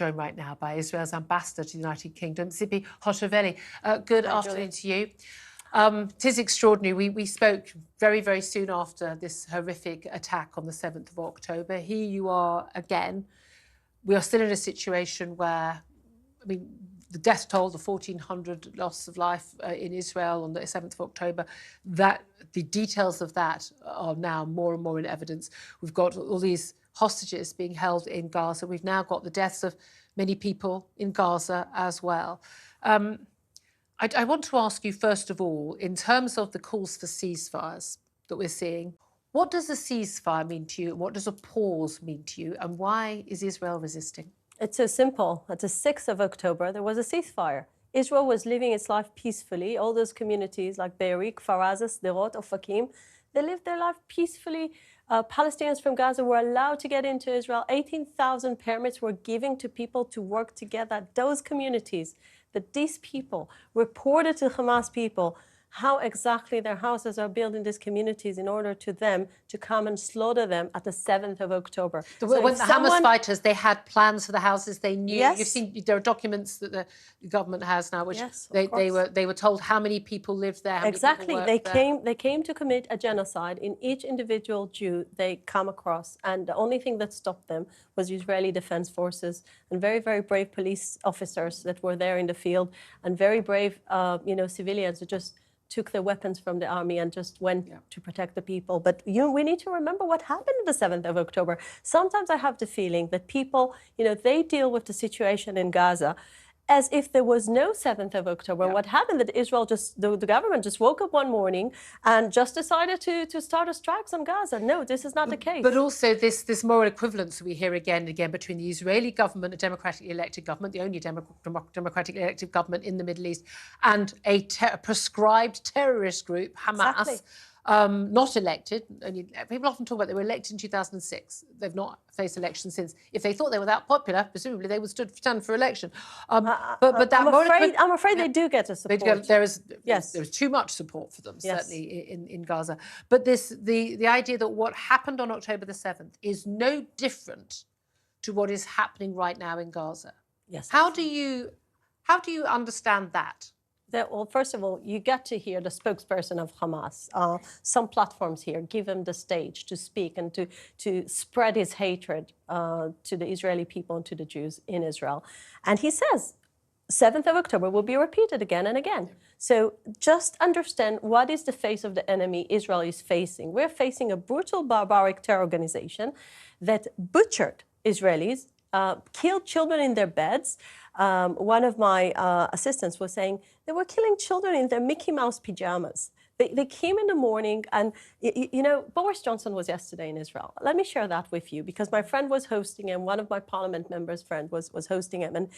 Joined right now by Israel's ambassador to the United Kingdom, Tzipi Hotovely. Good afternoon to you. It is extraordinary. We spoke very, very soon after this horrific attack on the 7th of October. Here you are again. We are still in a situation where, I mean, the death toll, the 1,400 loss of life in Israel on the 7th of October, that the details of that are now more and more in evidence. We've got all these hostages being held in Gaza. We've now got the deaths of many people in Gaza as well. I want to ask you, first of all, in terms of the calls for ceasefires that we're seeing, what does a ceasefire mean to you? And what does a pause mean to you? And why is Israel resisting? It's so simple. At the 6th of October, there was a ceasefire. Israel was living its life peacefully. All those communities like Be'eri, Kfar Aza, Sderot, Ofakim, they lived their life peacefully. Palestinians from Gaza were allowed to get into Israel. 18,000 permits were given to people to work together. Those communities, that these people reported to Hamas people how exactly their houses are built in these communities in order to them to come and slaughter them at the 7th of October. When the Hamas fighters, they had plans for the houses. They knew. Yes. You've seen there are documents that the government has now, which yes, they were told how many people lived there. How exactly, many people they came to commit a genocide in each individual Jew they come across, and the only thing that stopped them was Israeli Defense Forces and very, very brave police officers that were there in the field, and very brave, civilians who just took their weapons from the army and just went to protect the people. But we need to remember what happened on the 7th of October. Sometimes I have the feeling that people, they deal with the situation in Gaza as if there was no 7th of October. What happened that Israel the government just woke up one morning and just decided to start a strikes on Gaza. No, this is not the case. But also this moral equivalence we hear again and again between the Israeli government, a democratically elected government, the only democratically elected government in the Middle East, and a prescribed terrorist group, Hamas. Exactly. Not elected. People often talk about they were elected in 2006. They've not faced election since. If they thought they were that popular, presumably they would stand for election. But that I'm afraid they do get a support. There is too much support for them, certainly in Gaza. But the idea that what happened on October the 7th is no different to what is happening right now in Gaza. Yes. How do you understand that? Well, first of all, you get to hear the spokesperson of Hamas. Some platforms here give him the stage to speak and to spread his hatred to the Israeli people and to the Jews in Israel. And he says, 7th of October will be repeated again and again. So just understand what is the face of the enemy Israel is facing. We're facing a brutal, barbaric terror organization that butchered Israelis, killed children in their beds. One of my assistants was saying they were killing children in their Mickey Mouse pajamas. They came in the morning and, Boris Johnson was yesterday in Israel. Let me share that with you because my friend was hosting him. One of my parliament members' friend was hosting him. And,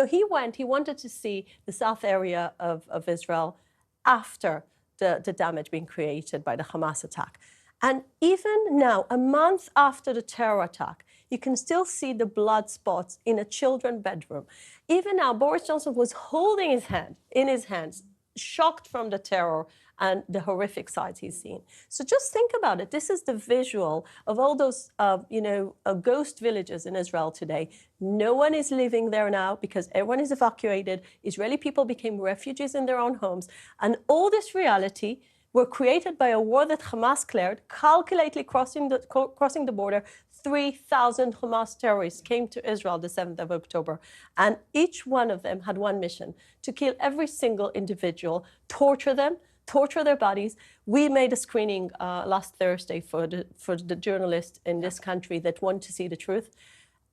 he wanted to see the south area of Israel after the damage being created by the Hamas attack. And even now, a month after the terror attack, you can still see the blood spots in a children's bedroom. Even now, Boris Johnson was holding his hand in his hands, shocked from the terror and the horrific sights he's seen. So just think about it. This is the visual of all those, ghost villages in Israel today. No one is living there now because everyone is evacuated. Israeli people became refugees in their own homes. And all this reality were created by a war that Hamas declared, calculatedly crossing the border. 3,000 Hamas terrorists came to Israel the 7th of October. And each one of them had one mission, to kill every single individual, torture them, torture their bodies. We made a screening last Thursday for the journalists in this country that want to see the truth.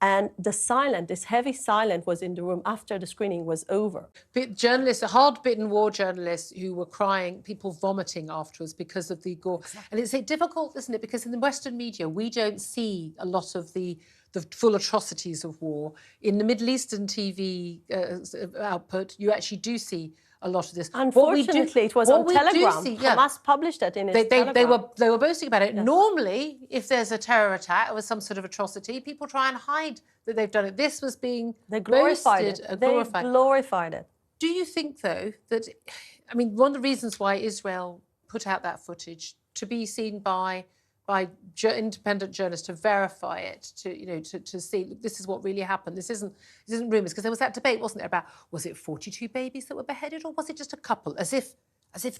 And this heavy silence was in the room after the screening was over. Journalists, hard-bitten war journalists who were crying, people vomiting afterwards because of the gore. Exactly. And it's difficult, isn't it? Because in the Western media, we don't see a lot of the full atrocities of war. In the Middle Eastern TV output, you actually do see a lot of this. Unfortunately, it was on Telegram. Hamas published it in its Telegram. They were boasting about it. Yes. Normally, if there's a terror attack or some sort of atrocity, people try and hide that they've done it. This was being glorified. They glorified it. Do you think, though, that, one of the reasons why Israel put out that footage to be seen by by independent journalists to verify it, to see this is what really happened. This isn't rumours, because there was that debate, wasn't there, about was it 42 babies that were beheaded or was it just a couple? As if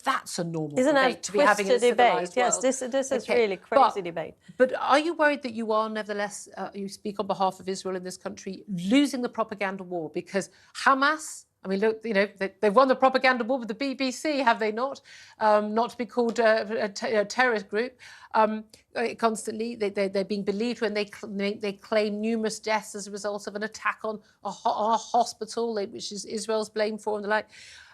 that's a normal debate to be having in a civilised world. Yes, this is really crazy debate. But are you worried that you are nevertheless, you speak on behalf of Israel in this country, losing the propaganda war? Because Hamas, I mean, look, they've won the propaganda war with the BBC, have they not? Not to be called a terrorist group. Constantly, they're being believed when they claim numerous deaths as a result of an attack on a hospital, which is Israel's blame for, and the like.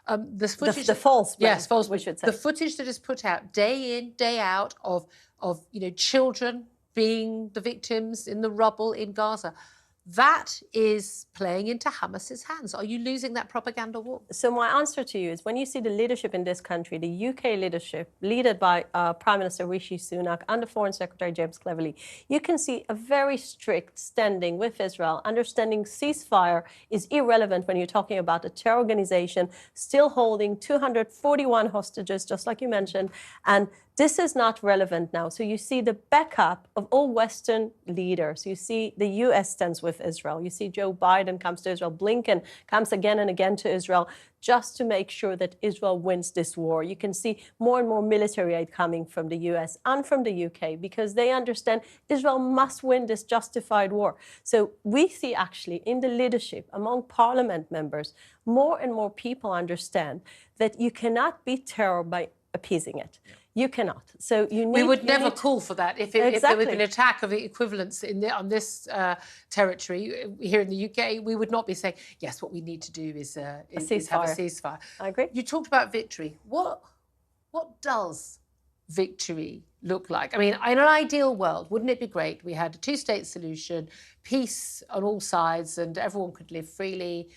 The footage, the false blame, yes, false. We should say. The footage that is put out day in, day out of children being the victims in the rubble in Gaza. That is playing into Hamas's hands. Are you losing that propaganda war? So my answer to you is, when you see the leadership in this country, the UK leadership, led by Prime Minister Rishi Sunak and the Foreign Secretary James Cleverly, you can see a very strict standing with Israel, understanding ceasefire is irrelevant when you're talking about a terror organization still holding 241 hostages, just like you mentioned, and this is not relevant now. So you see the backup of all Western leaders. You see the US stands with Israel. You see Joe Biden comes to Israel. Blinken comes again and again to Israel just to make sure that Israel wins this war. You can see more and more military aid coming from the US and from the UK because they understand Israel must win this justified war. So we see actually in the leadership among parliament members, more and more people understand that you cannot beat terror by appeasing it. Yeah. You cannot. So you need. We would never call for that if there was an attack of equivalence on this territory here in the UK. We would not be saying yes. What we need to do is have a ceasefire. I agree. You talked about victory. What does victory look like? I mean, in an ideal world, wouldn't it be great? We had a two-state solution, peace on all sides, and everyone could live freely.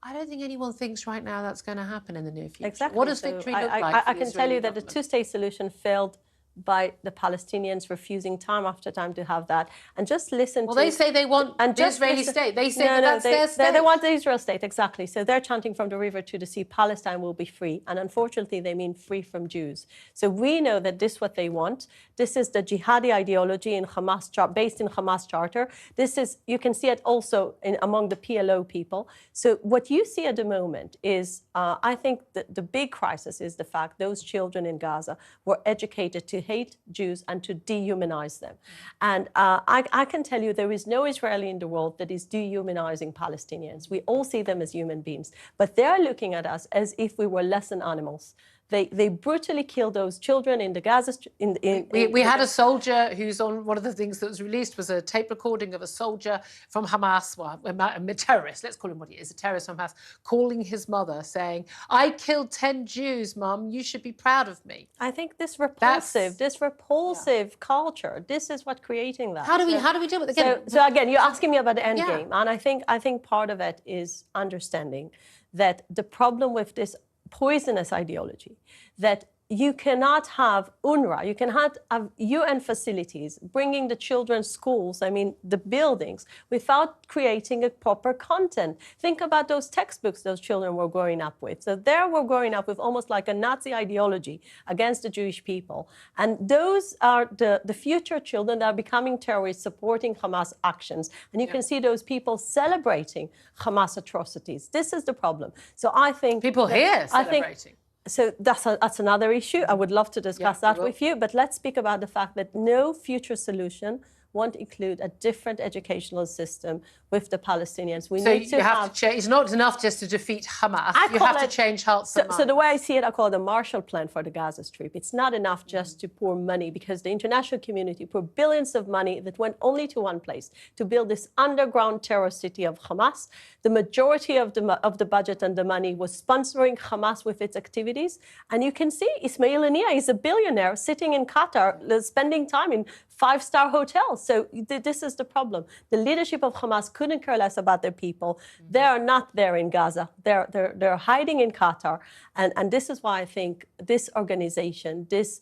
I don't think anyone thinks right now that's going to happen in the near future. Exactly. What does victory look like? I can tell you that the two-state solution failed by the Palestinians refusing time after time to have that. And just listen to... Well, they say they want the Israeli state. They say that's their state. They want the Israel state, exactly. So they're chanting from the river to the sea, Palestine will be free. And unfortunately, they mean free from Jews. So we know that this is what they want. This is the jihadi ideology in Hamas, based in Hamas charter. This is, you can see it also among the PLO people. So what you see at the moment is, I think that the big crisis is the fact those children in Gaza were educated to hate Jews and to dehumanize them. And I can tell you there is no Israeli in the world that is dehumanizing Palestinians. We all see them as human beings, but they're looking at us as if we were less than animals. They brutally killed those children in the Gaza. We had a soldier who's on one of the things that was released was a tape recording of a soldier from Hamas, well, a terrorist, let's call him what he is, a terrorist from Hamas, calling his mother saying, "I killed 10 Jews, Mum, you should be proud of me." I think this repulsive culture, this is what creating that. How do we deal with it? So again, you're asking me about the end game, and I think part of it is understanding that the problem with this poisonous ideology, that you cannot have UNRWA, you cannot have UN facilities, bringing the children's schools, I mean, the buildings, without creating a proper content. Think about those textbooks those children were growing up with. So they were growing up with almost like a Nazi ideology against the Jewish people. And those are the future children that are becoming terrorists, supporting Hamas actions. And you can see those people celebrating Hamas atrocities. This is the problem. So I think... People here celebrating. So that's another issue. I would love to discuss that with you. But let's speak about the fact that no future solution won't include a different educational system with the Palestinians. We need to have to change. It's not enough just to defeat Hamas. You have to change hearts and minds. So the way I see it, I call it a Marshall Plan for the Gaza Strip. It's not enough just to pour money, because the international community poured billions of money that went only to one place, to build this underground terror city of Hamas. The majority of the budget and the money was sponsoring Hamas with its activities. And you can see Ismail Haniyeh is a billionaire sitting in Qatar, spending time in five-star hotels. So this is the problem. The leadership of Hamas couldn't care less about their people. They are not there in Gaza. They're hiding in Qatar. And this is why I think this organization, this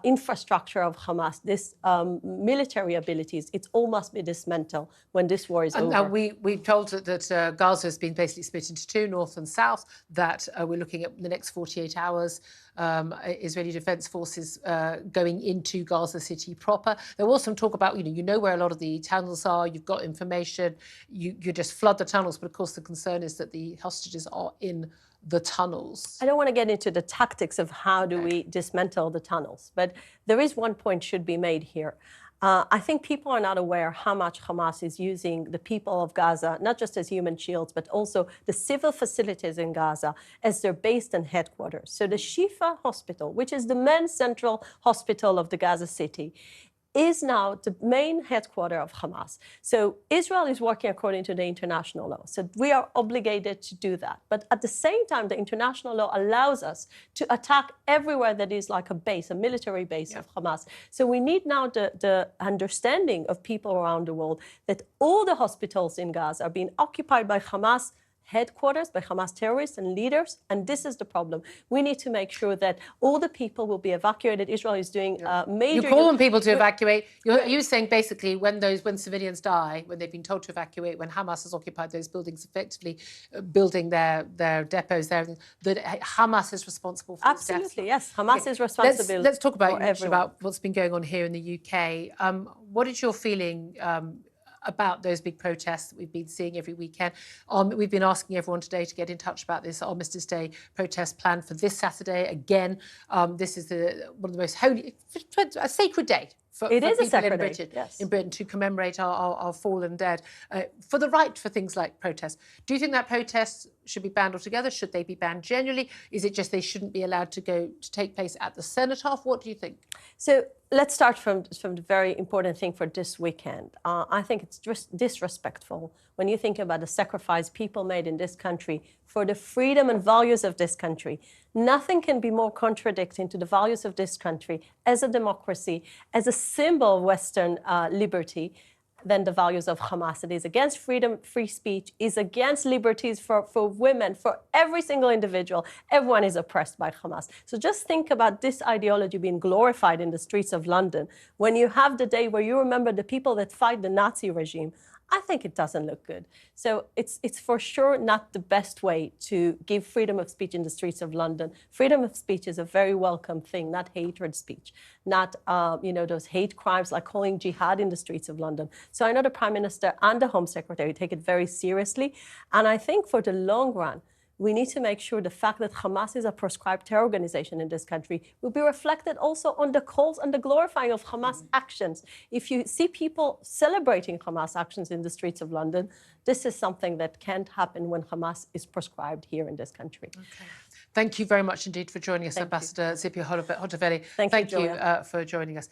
infrastructure of Hamas, this military abilities, it all must be dismantled when this war is over. And we've told that Gaza has been basically split into two, north and south, that we're looking at the next 48 hours, Israeli Defense Forces going into Gaza City proper. There was some talk about, you know where a lot of the tunnels are, you've got information, you just flood the tunnels, but of course the concern is that the hostages are in the tunnels. I don't want to get into the tactics of how do we dismantle the tunnels, but there is one point should be made here. I think people are not aware how much Hamas is using the people of Gaza, not just as human shields, but also the civil facilities in Gaza as their base and headquarters. So the Shifa Hospital, which is the main central hospital of the Gaza city, is now the main headquarters of Hamas. So Israel is working according to the international law. So we are obligated to do that. But at the same time, the international law allows us to attack everywhere that is like a base, a military base of Hamas. So we need now the understanding of people around the world that all the hospitals in Gaza are being occupied by Hamas headquarters, by Hamas terrorists and leaders, and this is the problem. We need to make sure that all the people will be evacuated. Israel is doing major... You call on people to evacuate. Are you saying basically when civilians die, when they've been told to evacuate, when Hamas has occupied those buildings, effectively building their depots there, that Hamas is responsible for these deaths? Absolutely, yes. Hamas is responsible. Let's talk about what's been going on here in the UK. What is your feeling about those big protests that we've been seeing every weekend? We've been asking everyone today to get in touch about this Armistice Day protest planned for this Saturday. Again, this is one of the most holy, a sacred day for people in Britain to commemorate our fallen dead, for the right for things like protests. Do you think that protests should be banned altogether? Should they be banned generally? Is it just they shouldn't be allowed to take place at the cenotaph? What do you think? So let's start from the very important thing for this weekend. I think it's just disrespectful when you think about the sacrifice people made in this country for the freedom and values of this country. Nothing can be more contradicting to the values of this country as a democracy, as a symbol of Western liberty, than the values of Hamas. It is against freedom, free speech, is against liberties for women, for every single individual. Everyone is oppressed by Hamas. So just think about this ideology being glorified in the streets of London when you have the day where you remember the people that fight the Nazi regime. I think it doesn't look good. So it's for sure not the best way to give freedom of speech in the streets of London. Freedom of speech is a very welcome thing, not hatred speech, not those hate crimes like calling jihad in the streets of London. So I know the Prime Minister and the Home Secretary take it very seriously. And I think for the long run, we need to make sure the fact that Hamas is a proscribed terror organization in this country will be reflected also on the calls and the glorifying of Hamas actions. If you see people celebrating Hamas actions in the streets of London, this is something that can't happen when Hamas is proscribed here in this country. Okay. Thank you very much indeed for joining us, Ambassador Tzipi Hotovely. Thank you, for joining us.